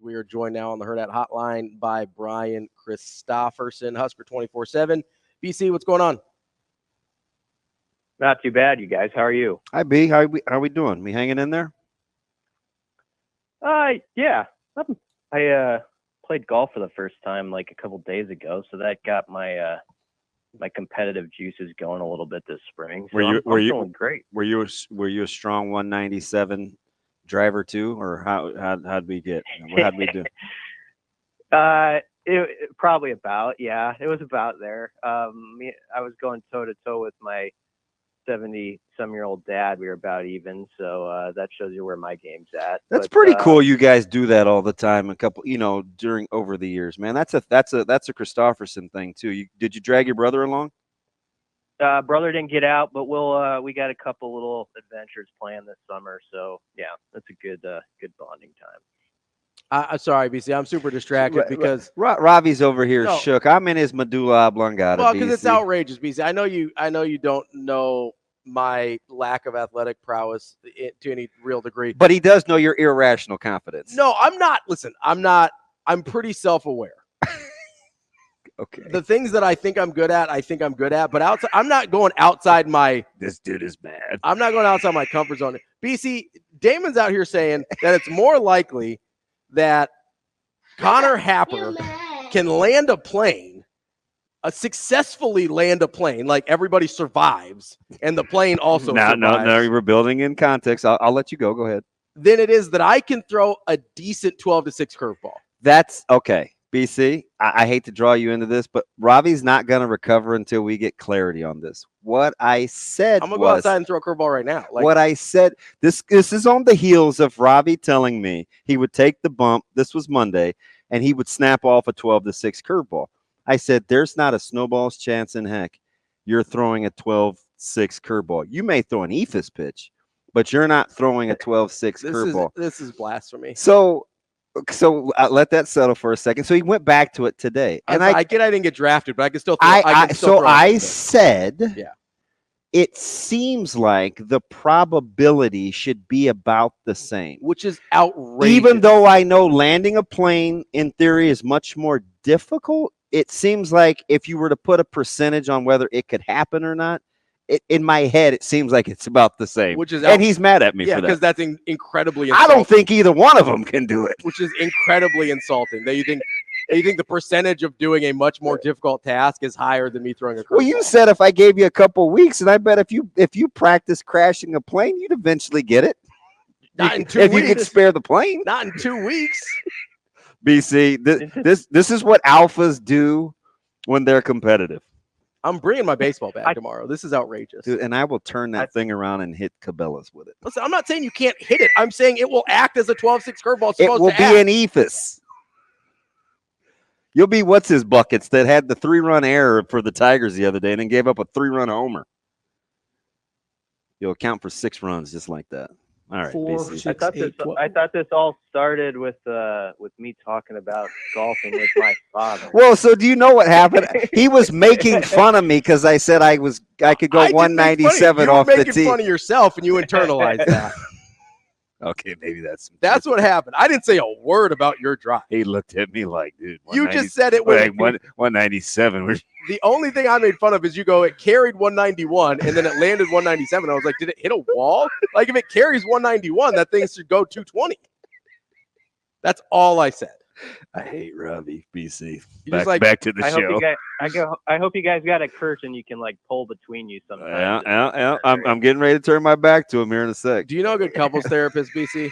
We are joined now on the Hurrdat Hotline by Brian Christopherson, Husker 24/7. BC, what's going on? Not too bad, you guys. How are you? Hi, B. How we doing? We hanging in there? Yeah. I played golf for the first time like a couple days ago, so that got my my competitive juices going a little bit this spring. So I'm feeling great. Were you a strong 197 driver too, or how'd we get? How'd we do? It probably about, yeah, it was about there. I was going toe to toe with my 70-some-year-old dad. We were about even, so that shows you where my game's at. That's pretty cool. You guys do that all the time. A couple, during over the years, man. That's a Christopherson thing too. Did you drag your brother along? Brother didn't get out, but we got a couple little adventures planned this summer. So yeah, that's a good bonding time. Sorry, BC. I'm super distracted because Ravi's over here shook. I'm in his medulla oblongata. Well, because it's outrageous, BC. I know you don't know my lack of athletic prowess to any real degree, but he does know your irrational confidence. No, I'm not. Listen, I'm not. I'm pretty self-aware. Okay. The things that I think I'm good at, but outside, I'm not going outside my. This dude is bad. I'm not going outside my comfort zone. BC, Damon's out here saying that it's more likely that Connor Happer can land a plane, successfully land a plane, like everybody survives, and the plane also survives. No, we're building in context. I'll let you go. Go ahead. Then it is that I can throw a decent 12-6 curveball. That's okay. BC, I hate to draw you into this, but Ravi's not going to recover until we get clarity on this. What I said I'm going to go outside and throw a curveball right now. What I said, this is on the heels of Ravi telling me he would take the bump. This was Monday, and he would snap off a 12-6 curveball. I said, there's not a snowball's chance in heck you're throwing a 12-6 curveball. You may throw an EFIS pitch, but you're not throwing a 12-6 curveball. This is blasphemy. So let that settle for a second. So he went back to it today, and I didn't get drafted, but I can still. I said, yeah, it seems like the probability should be about the same, which is outrageous. Even though I know landing a plane in theory is much more difficult, it seems like if you were to put a percentage on whether it could happen or not, in my head, it seems like it's about the same. And he's mad at me for that. Yeah, because that's incredibly insulting. I don't think either one of them can do it. Which is incredibly insulting. That you think the percentage of doing a much more difficult task is higher than me throwing a curveball. Well, you said if I gave you a couple weeks, and I bet if you practice crashing a plane, you'd eventually get it. Not in 2 weeks. If you could spare the plane. Not in 2 weeks. BC, this is what alphas do when they're competitive. I'm bringing my baseball bat tomorrow. This is outrageous. Dude, and I will turn that thing around and hit Cabela's with it. Listen, I'm not saying you can't hit it. I'm saying it will act as a 12-6 curveball. It will be an EFIS. You'll be what's his buckets that had the 3-run error for the Tigers the other day and then gave up a 3-run homer. You'll account for 6 runs just like that. All right. 4, 6, I thought this all started with me talking about golfing with my father. Well, so do you know what happened? He was making fun of me because I said I could go 197 off the tee. You were making fun of yourself, and you internalized that. Okay, maybe that's what happened. I didn't say a word about your drive. He looked at me like, dude. You just said it was 197. The only thing I made fun of is you go, it carried 191 and then it landed 197. I was like, did it hit a wall? Like if it carries 191, that thing should go 220. That's all I said. I hate Ravi, BC. Back to the show. I hope you guys got a curtain you can like pull between you sometimes. Yeah. I'm getting ready to turn my back to him here in a sec. Do you know a good couples therapist, BC?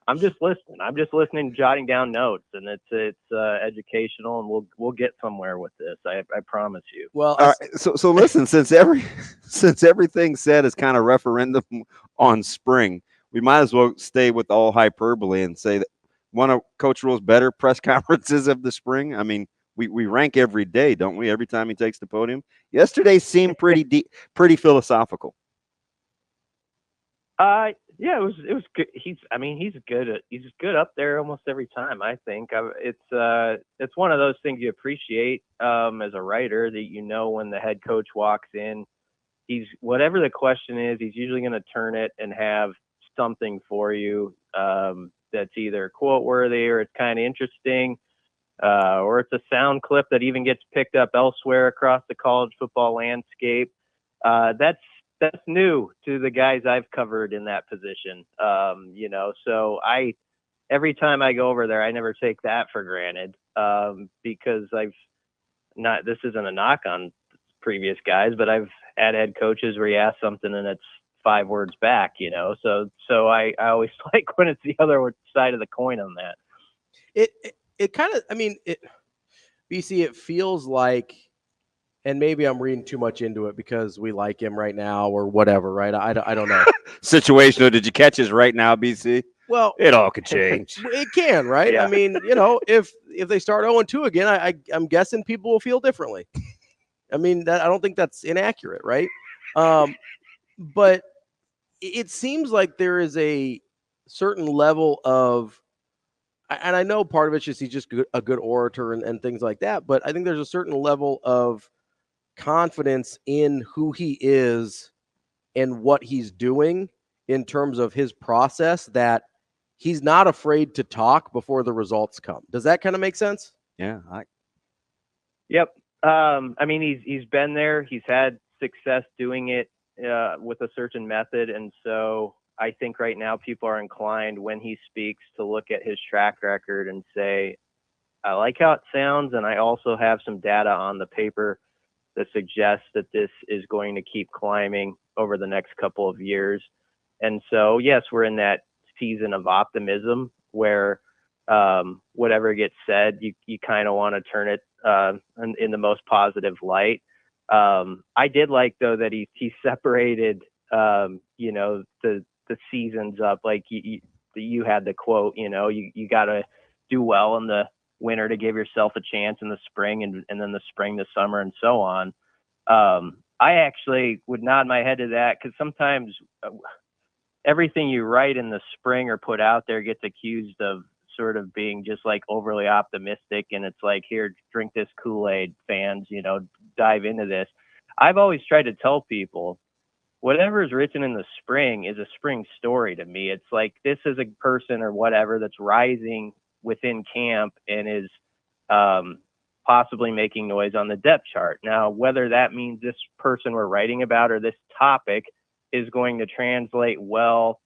I'm just listening, jotting down notes, and it's educational, and we'll get somewhere with this. I promise you. Well, all right, so listen, since everything said is kind of referendum on spring, we might as well stay with all hyperbole and say that one of Coach Rhule's better press conferences of the spring. I mean, we rank every day, don't we? Every time he takes the podium. Yesterday seemed pretty deep, pretty philosophical. Yeah, it was good. He's good up there almost every time. I think it's one of those things you appreciate as a writer, that when the head coach walks in, whatever the question is, he's usually going to turn it and have something for you. that's either quote worthy or it's kind of interesting, or it's a sound clip that even gets picked up elsewhere across the college football landscape. That's new to the guys I've covered in that position. So every time I go over there, I never take that for granted, because this isn't a knock on previous guys, but I've had head coaches where you ask something and it's 5 words back, so I always like when it's the other side of the coin on that. It kind of, BC, it feels like, and maybe I'm reading too much into it because we like him right now or whatever, right? I don't know. Situational. Did you catch his right now, BC? Well, it all could change. It can, right? Yeah. If they start 0-2 again, I'm guessing people will feel differently. I don't think that's inaccurate, right? But it seems like there is a certain level of, and I know part of it's just he's just a good orator and things like that, but I think there's a certain level of confidence in who he is and what he's doing in terms of his process that he's not afraid to talk before the results come. Does that kind of make sense? Yeah. Yep. He's been there. He's had success doing it with a certain method. And so I think right now people are inclined when he speaks to look at his track record and say, I like how it sounds. And I also have some data on the paper that suggests that this is going to keep climbing over the next couple of years. And so, yes, we're in that season of optimism where whatever gets said, you kind of want to turn it in the most positive light. I did like, though, that he separated, the seasons up. Like you had the quote, you got to do well in the winter to give yourself a chance in the spring, and then the spring, the summer, and so on. I actually would nod my head to that, because sometimes everything you write in the spring or put out there gets accused of sort of being just like overly optimistic. And it's like, here, drink this Kool-Aid, fans, dive into this. I've always tried to tell people, whatever is written in the spring is a spring story to me. It's like, this is a person or whatever that's rising within camp and is possibly making noise on the depth chart. Now, whether that means this person we're writing about or this topic is going to translate well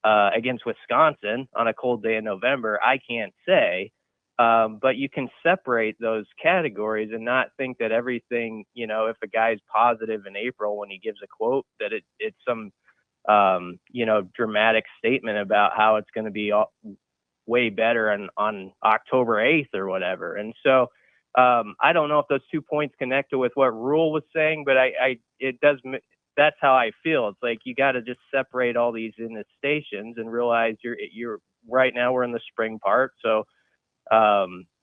against Wisconsin on a cold day in November, I can't say. But you can separate those categories and not think that everything, if a guy's positive in April when he gives a quote, that it's some, dramatic statement about how it's going to be way better on October 8th or whatever. And so I don't know if those 2 points connect with what Rhule was saying, but it does. That's how I feel. It's like, you got to just separate all these in the stations and realize you're right now we're in the spring part. So,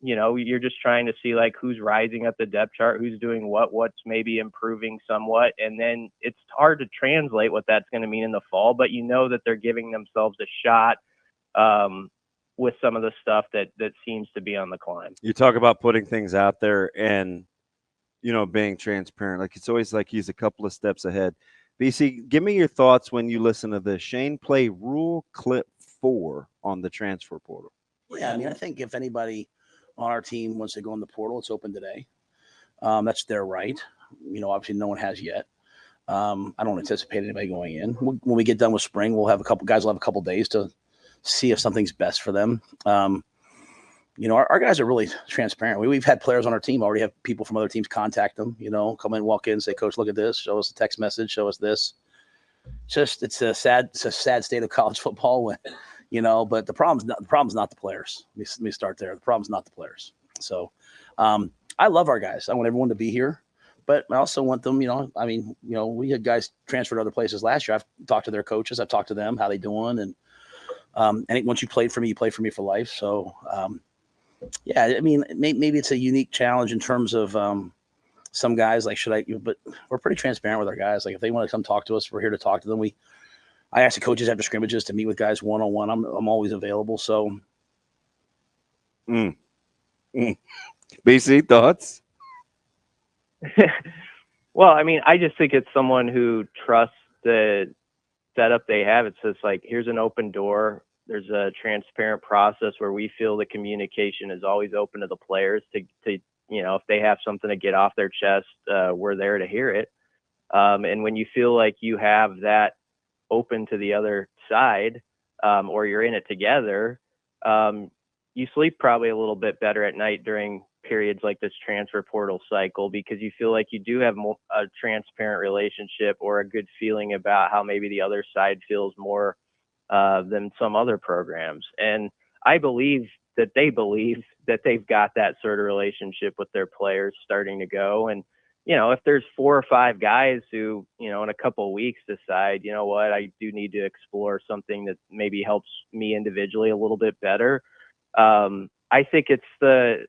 you're just trying to see like who's rising up the depth chart, who's doing what's maybe improving somewhat. And then it's hard to translate what that's going to mean in the fall, but that they're giving themselves a shot with some of the stuff that seems to be on the climb. You talk about putting things out there and, being transparent. Like, it's always like he's a couple of steps ahead. BC, give me your thoughts when you listen to this. Shane play Rhule clip 4 on the transfer portal. Yeah, I think if anybody on our team wants to go in the portal, it's open today. That's their right. Obviously no one has yet. I don't anticipate anybody going in. When we get done with spring, we'll have a couple days to see if something's best for them. Our guys are really transparent. We've had players on our team already have people from other teams contact them, come in, walk in, say, Coach, look at this, show us a text message, show us this. It's a sad state of college football when, but the problem's not the players. Let me start there. The problem's not the players. So I love our guys. I want everyone to be here, but I also want them, we had guys transferred to other places last year. I've talked to their coaches. I've talked to them, how they doing. And once you played for me, you play for me for life. So, maybe it's a unique challenge in terms of some guys like, but we're pretty transparent with our guys. Like, if they want to come talk to us, we're here to talk to them. I ask the coaches after scrimmages to meet with guys one-on-one. I'm always available. So, BC, thoughts? Well, I just think it's someone who trusts the setup they have. It's just like, here's an open door. there's a transparent process where we feel the communication is always open to the players to if they have something to get off their chest, we're there to hear it. And when you feel like you have that open to the other side, or you're in it together, you sleep probably a little bit better at night during periods like this transfer portal cycle, because you feel like you do have a transparent relationship or a good feeling about how maybe the other side feels more than some other programs. And I believe that they believe that they've got that sort of relationship with their players starting to go. And, if there's 4 or 5 guys who, in a couple of weeks decide, you know what, I do need to explore something that maybe helps me individually a little bit better. I think it's the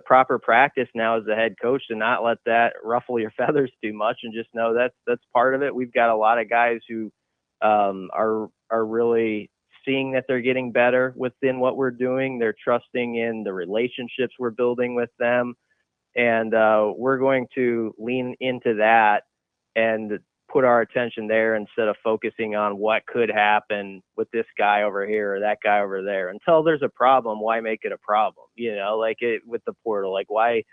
proper practice now as the head coach to not let that ruffle your feathers too much, and just know that's part of it. We've got a lot of guys who are really seeing that they're getting better within what we're doing. They're trusting in the relationships we're building with them. And we're going to lean into that and put our attention there instead of focusing on what could happen with this guy over here or that guy over there. Until there's a problem, why make it a problem? Like it with the portal, like why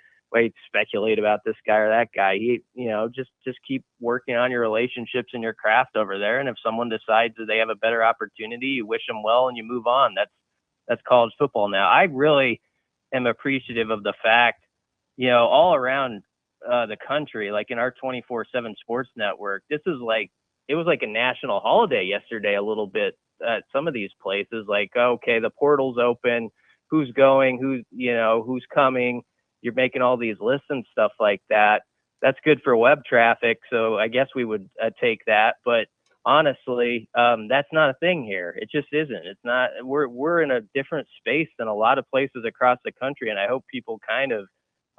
speculate about this guy or that guy? Just keep working on your relationships and your craft over there. And if someone decides that they have a better opportunity, you wish them well and you move on. That's college football now. I really am appreciative of the fact, all around the country, like in our 24/7 sports network, it was like a national holiday yesterday a little bit at some of these places. Like, okay, the portal's open, who's going, who's coming. You're making all these lists and stuff like that. That's good for web traffic, so I guess we would take that. But honestly, that's not a thing here. It just isn't. It's not. We're in a different space than a lot of places across the country, and I hope people kind of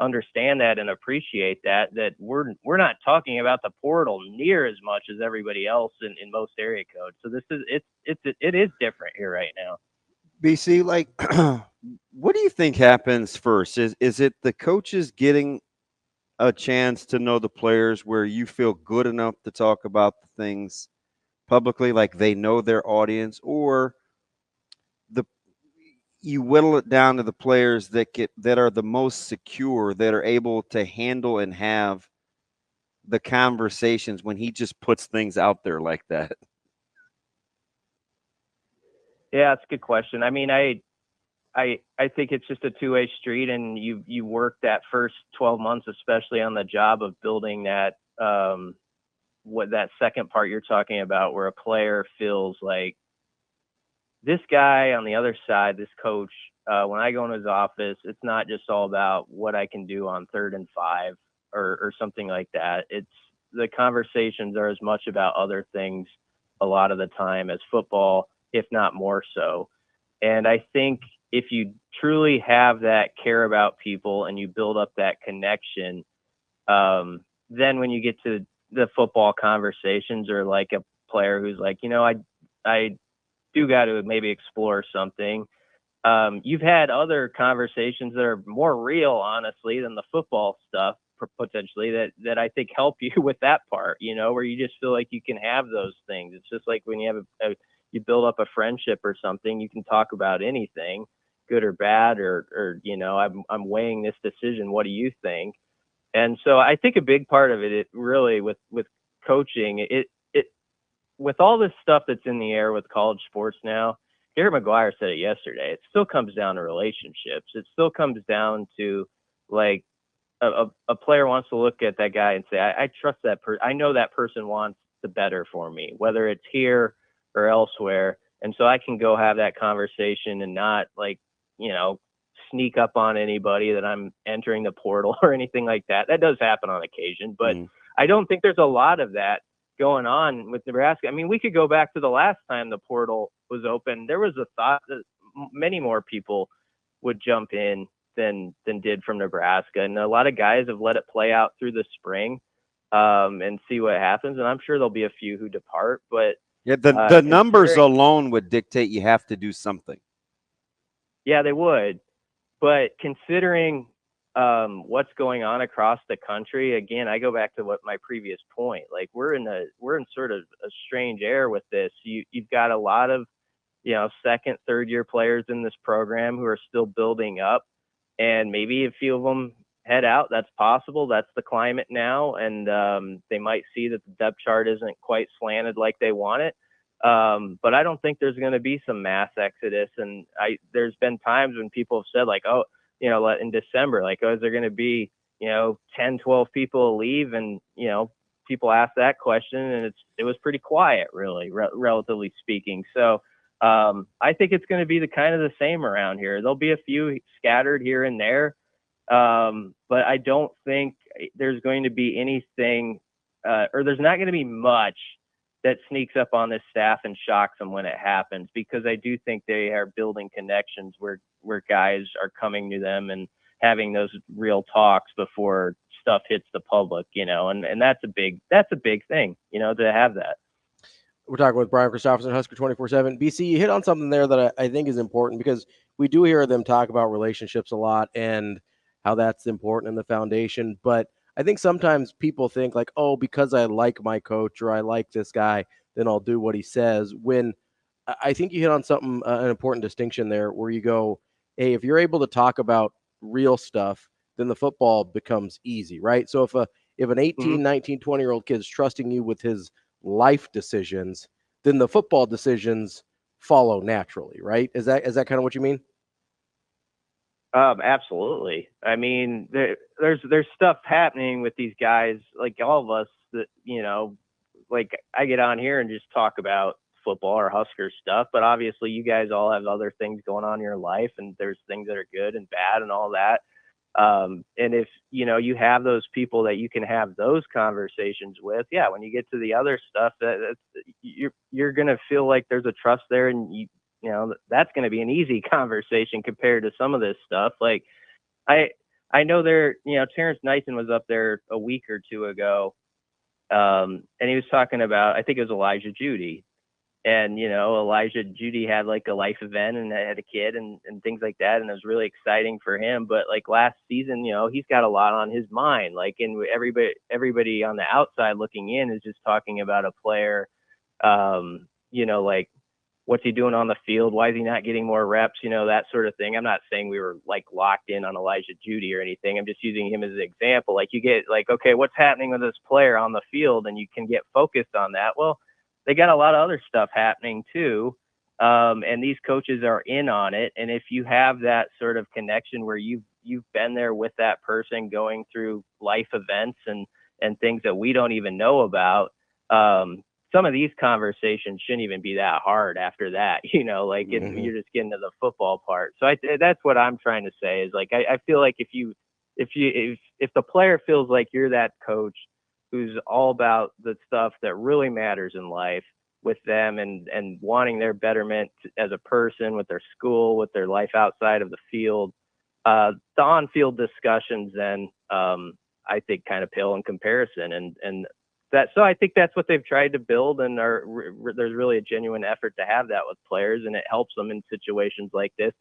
understand that and appreciate that we're not talking about the portal near as much as everybody else in most area codes. So it is different here right now. BC, like, what do you think happens first? Is it the coaches getting a chance to know the players where you feel good enough to talk about the things publicly, like they know their audience, or you whittle it down to the players that are the most secure, that are able to handle and have the conversations when he just puts things out there like that? Yeah, it's a good question. I mean, I think it's just a two-way street, and you work that first 12 months, especially on the job of building that, what that second part you're talking about, where a player feels like this guy on the other side, this coach, when I go in his office, it's not just all about what I can do on 3rd and 5 or something like that. It's the conversations are as much about other things a lot of the time as football, if not more so. And I think if you truly have that care about people and you build up that connection, then when you get to the football conversations, or like a player who's like, I do got to maybe explore something. You've had other conversations that are more real, honestly, than the football stuff potentially that I think help you with that part, where you just feel like you can have those things. It's just like when you have you build up a friendship or something, you can talk about anything, good or bad, or I'm weighing this decision. What do you think? And so I think a big part of it really with coaching, it with all this stuff that's in the air with college sports now, Garrett McGuire said it yesterday, it still comes down to relationships. It still comes down to, like, a player wants to look at that guy and say, I trust that person. I know that person wants the better for me, whether it's here or elsewhere. And so I can go have that conversation and not, like, sneak up on anybody that I'm entering the portal or anything like that. That does happen on occasion, but I don't think there's a lot of that going on with Nebraska. I mean, we could go back to the last time the portal was open. There was a thought that many more people would jump in than did from Nebraska. And a lot of guys have let it play out through the spring and see what happens. And I'm sure there'll be a few who depart, but yeah, the numbers alone would dictate you have to do something. Yeah, they would. But considering what's going on across the country, again, I go back to what my previous point. Like, we're in sort of a strange air with this. You've got a lot of second, third year players in this program who are still building up, and maybe a few of them head out. That's possible. That's the climate now. And they might see that the depth chart isn't quite slanted like they want it. But I don't think there's going to be some mass exodus. And there's been times when people have said like, oh, in December, like, oh, is there going to be, 10, 12 people leave? And, people ask that question, and it was pretty quiet, really, relatively speaking. So I think it's going to be the same around here. There'll be a few scattered here and there. But I don't think there's going to be anything, or there's not going to be much that sneaks up on this staff and shocks them when it happens, because I do think they are building connections where guys are coming to them and having those real talks before stuff hits the public, and that's a big thing, to have that. We're talking with Brian Christopherson, Husker 24/7. BC, you hit on something there that I think is important, because we do hear them talk about relationships a lot and how that's important in the foundation. But I think sometimes people think like, oh, because I like my coach or I like this guy, then I'll do what he says. When I think you hit on something, an important distinction there, where you go, hey, if you're able to talk about real stuff, then the football becomes easy, right? So if an 18, 19, 20-year-old kid is trusting you with his life decisions, then the football decisions follow naturally, right? Is that kind of what you mean? Absolutely. I mean, there's stuff happening with these guys, like all of us, that, like I get on here and just talk about football or Husker stuff, but obviously you guys all have other things going on in your life, and there's things that are good and bad and all that. And if, you have those people that you can have those conversations with, yeah, when you get to the other stuff, you're going to feel like there's a trust there, and that's going to be an easy conversation compared to some of this stuff. Like I know Terrence Nyson was up there a week or two ago. And he was talking about, I think it was Elijah Judy, and, Elijah Judy had like a life event and had a kid and things like that. And it was really exciting for him. But like last season, he's got a lot on his mind, like, and everybody on the outside looking in is just talking about a player, like, what's he doing on the field? Why is he not getting more reps? That sort of thing. I'm not saying we were like locked in on Elijah Judy or anything. I'm just using him as an example. Like, you get like, okay, what's happening with this player on the field? And you can get focused on that. Well, they got a lot of other stuff happening too. And these coaches are in on it. And if you have that sort of connection where you've been there with that person going through life events and things that we don't even know about, some of these conversations shouldn't even be that hard after that, like you're just getting to the football part. So that's what I'm trying to say is like, I feel like if the player feels like you're that coach who's all about the stuff that really matters in life with them and wanting their betterment as a person, with their school, with their life outside of the field, the on-field discussions then, I think kind of pale in comparison. And so I think that's what they've tried to build, and there's really a genuine effort to have that with players, and it helps them in situations like this.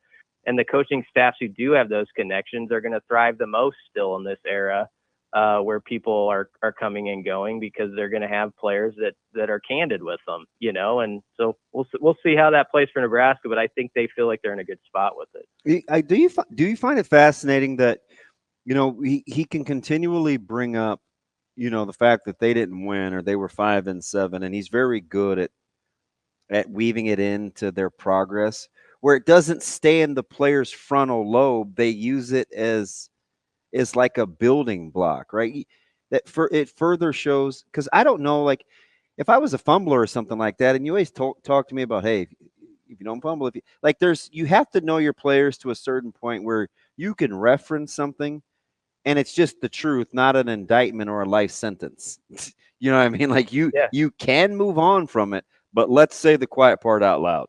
And the coaching staffs who do have those connections are going to thrive the most still in this era, where people are coming and going, because they're going to have players that are candid with them, and so we'll see how that plays for Nebraska, but I think they feel like they're in a good spot with it. Do you find it fascinating that, he can continually bring up, the fact that they didn't win or they were 5-7, and he's very good at weaving it into their progress, where it doesn't stay in the player's frontal lobe. They use it as like a building block, right? It further shows, because I don't know, like if I was a fumbler or something like that, and you always talk to me about, hey, if you don't fumble, you have to know your players to a certain point where you can reference something and it's just the truth, not an indictment or a life sentence. You know what I mean? Like you can move on from it, but let's say the quiet part out loud.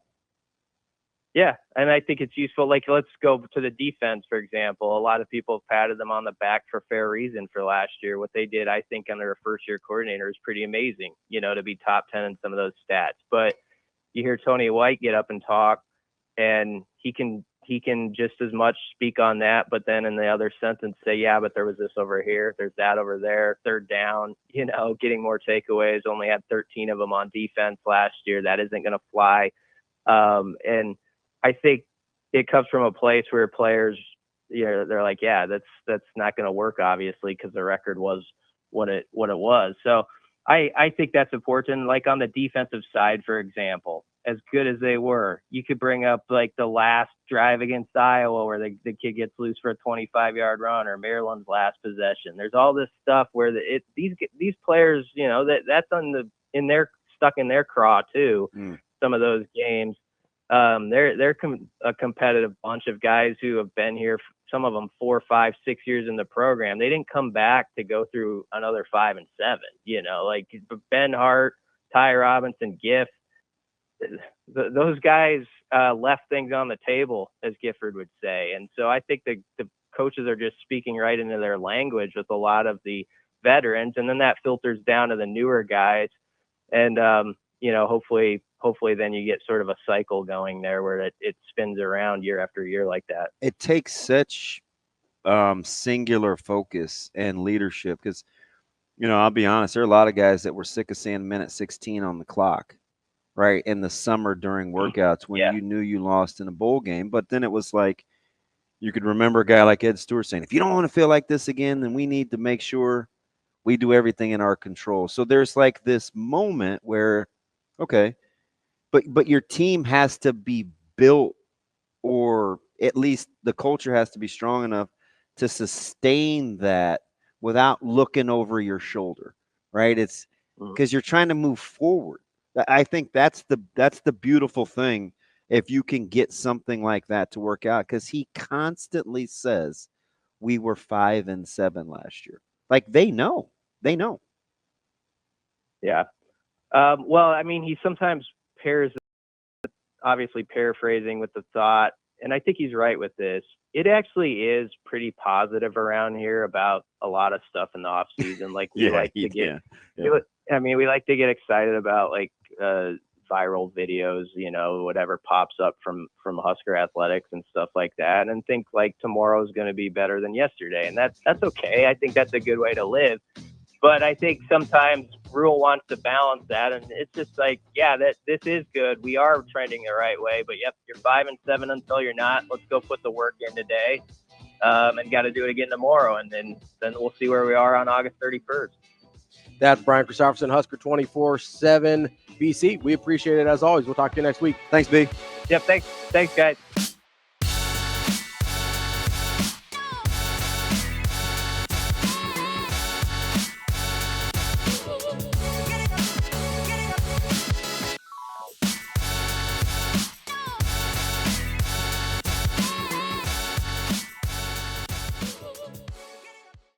Yeah, and I think it's useful. Like, let's go to the defense, for example. A lot of people have patted them on the back for fair reason for last year. What they did, I think, under a first-year coordinator is pretty amazing, to be top 10 in some of those stats. But you hear Tony White get up and talk, and he can just as much speak on that, but then in the other sentence say, yeah, but there was this over here, there's that over there, third down, getting more takeaways, only had 13 of them on defense last year. That isn't going to fly. And I think it comes from a place where players, they're like, yeah, that's not going to work, obviously, because the record was what it was. So I think that's important. Like on the defensive side, for example, as good as they were, you could bring up like the last drive against Iowa where the kid gets loose for a 25-yard run, or Maryland's last possession. There's all this stuff where these players, that's stuck in their craw too. Some of those games, they're a competitive bunch of guys who have been here. Some of them 4, 5, 6 years in the program. They didn't come back to go through another 5 and 7. Like Ben Hart, Ty Robinson, Giff. Those guys left things on the table, as Gifford would say. And so I think the coaches are just speaking right into their language with a lot of the veterans, and then that filters down to the newer guys. And hopefully then you get sort of a cycle going there where it spins around year after year like that. It takes such singular focus and leadership because, I'll be honest, there are a lot of guys that were sick of seeing minute 16 on the clock, right, in the summer during workouts when you knew you lost in a bowl game. But then it was like you could remember a guy like Ed Stewart saying, if you don't want to feel like this again, then we need to make sure we do everything in our control. So there's like this moment where, okay, but your team has to be built, or at least the culture has to be strong enough to sustain that without looking over your shoulder, right? It's because you're trying to move forward. I think that's the beautiful thing if you can get something like that to work out, because he constantly says we were 5 and 7 last year. Like they know. Yeah. Well, I mean, he sometimes pairs, obviously paraphrasing with the thought, and I think he's right with this. It actually is pretty positive around here about a lot of stuff in the off season. Like we like to get, we like to get excited about like viral videos, whatever pops up from Husker athletics and stuff like that, and think like tomorrow's going to be better than yesterday, and that's okay. I think that's a good way to live. But I think sometimes Rhule wants to balance that, and it's just like, that this is good. We are trending the right way, but yep, you're 5 and 7 until you're not. Let's go put the work in today, and got to do it again tomorrow, and then we'll see where we are on August 31st. That's Brian Christopherson, Husker 24/7 BC. We appreciate it as always. We'll talk to you next week. Thanks, B. Yep, thanks, guys.